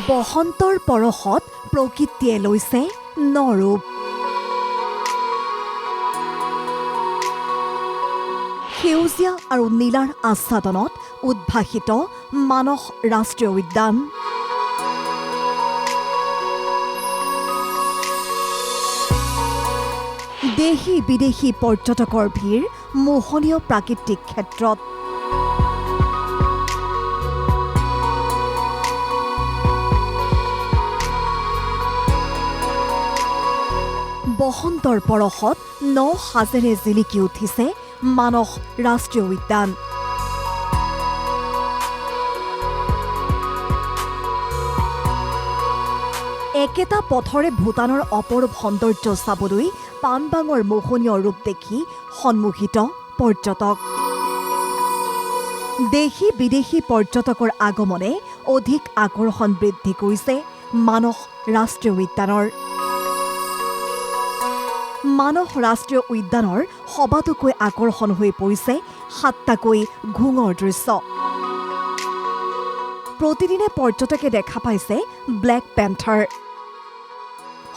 বসন্তৰ পৰশত প্ৰকৃতিয়ে লৈছে নৰূপ। সেউজীয়া আৰু নীলাৰ আচ্ছাদনত উদ্ভাসিত মানস ৰাষ্ট্ৰীয় উদ্যান। দেশী বিদেশী পৰ্যটকৰ ভিৰ মোহনীয় প্ৰাকৃতিক ক্ষেত্ৰত। বসন্তৰ পৰশত ন সাজেৰে জিলিকি উঠিছে মানস ৰাষ্ট্ৰীয় উদ্যান। একেটা পথৰে ভূটানৰ অপৰূপ সৌন্দৰ্য চাবলৈ পানবাঙৰ মোহনীয় ৰূপ দেখি সন্মুখিত পৰ্যটক। দেশী বিদেশী পৰ্যটকৰ আগমনে অধিক আকৰ্ষণ বৃদ্ধি কৰিছে মানস ৰাষ্ট্ৰীয় উদ্যানৰ। মানস ৰাষ্ট্ৰীয় উদ্যানৰ সবাতোকৈ আকৰ্ষণ হৈ পৰিছে 7টাকৈ ঘোঙৰ দৃশ্য। প্ৰতিদিনে পৰ্যটকে দেখা পাইছে ব্লেক পেন্থাৰ।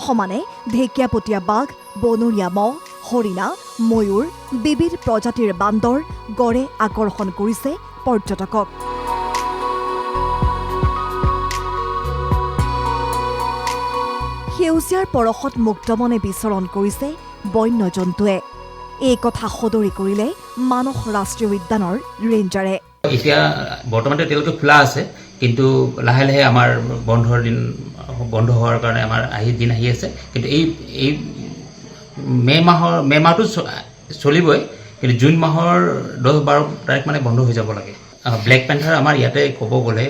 সমানে ঢেকীয়াপতীয়া বাঘ, বনৰীয়া মহ, হৰিণা, ময়ূৰ, বিবিধ প্ৰজাতিৰ বান্দৰ, গড়ে আকৰ্ষণ কৰিছে পৰ্যটকক। সেউজীয়াৰ পৰশত মুক্তমনে বিচৰণ কৰিছে বন্য জন্তুৱে। এই কথা সদৰি কৰিলে মানস ৰাষ্ট্ৰীয় উদ্যানৰ ৰেঞ্জাৰে। এতিয়া বৰ্তমানটো এতিয়ালৈকে খোলা আছে, কিন্তু লাহে লাহে আমাৰ বন্ধৰ দিন বন্ধ হোৱাৰ কাৰণে আমাৰ দিন আহি আছে। কিন্তু এই মে' মাহটো চলিবই, কিন্তু জুন মাহৰ 10-12 তাৰিখ মানে বন্ধ হৈ যাব লাগে। ব্লেক পেন্থাৰ আমাৰ ইয়াতে ক'ব গ'লে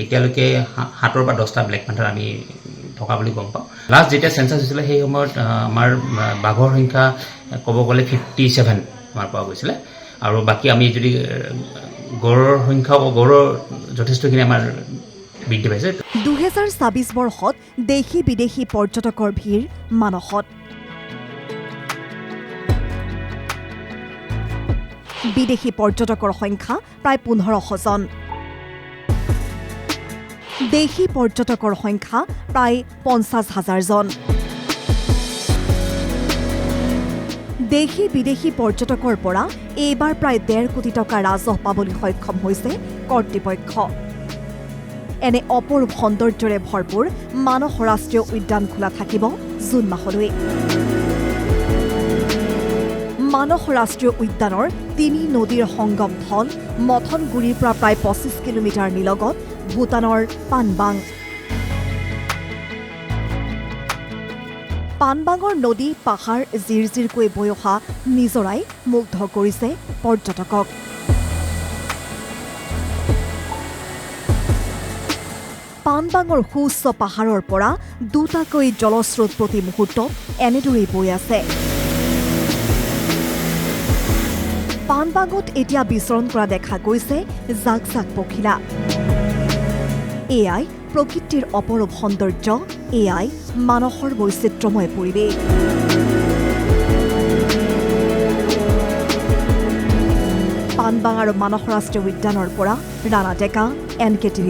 এতিয়ালৈকে 7 পৰা 10টা ব্লেক পেন্থাৰ আমি থকা বুলি গম পাওঁ। লাষ্ট যেতিয়া চেঞ্চাছ হৈছিলে সেই সময়ত আমাৰ বাঘৰ সংখ্যা ক'ব গ'লে 57 আমাৰ পোৱা গৈছিলে, আৰু বাকী আমি যদি গড়ৰ সংখ্যা গড়ৰ যথেষ্টখিনি আমাৰ বৃদ্ধি পাইছে। 2024 বৰ্ষত দেশী বিদেশী পৰ্যটকৰ ভিৰ মানসত। বিদেশী পৰ্যটকৰ সংখ্যা প্ৰায় 1500 জন। দেশী পৰ্যটকৰ সংখ্যা প্ৰায় 50,000 জন। দেশী বিদেশী পৰ্যটকৰ পৰা এইবাৰ প্ৰায় 1.5 কোটি টকা ৰাজহ পাবলৈ সক্ষম হৈছে কৰ্তৃপক্ষ। এনে অপৰূপ সৌন্দৰ্যৰে ভৰপূৰ মানস ৰাষ্ট্ৰীয় উদ্যান খোলা থাকিব জুন মাহলৈ। মানস ৰাষ্ট্ৰীয় উদ্যানৰ 3 নদীৰ সংগম থল মথনগুৰিৰ পৰা প্ৰায় 25 কিলোমিটাৰ নিলগত ভূটানৰ পানবাং। পানবাঙৰ নদী, পাহাৰ, জিৰজিৰকৈ বৈ অহা নিজৰাই মুগ্ধ কৰিছে পৰ্যটকক। পানবাঙৰ সুউচ্চ পাহাৰৰ পৰা 2টাকৈ জলস্ৰোত প্ৰতি মুহূৰ্তত এনেদৰেই বৈ আছে। পানবাঙত এতিয়া বিচৰণ কৰা দেখা গৈছে জাক জাক পখিলা। এয়াই প্ৰকৃতিৰ অপৰূপ সৌন্দৰ্য, এয়াই মানসৰ বৈচিত্ৰ্যময় পৰিৱেশ। পানবাং আৰু মানস ৰাষ্ট্ৰীয় উদ্যানৰ পৰা ৰাণা ডেকা, NKTV+।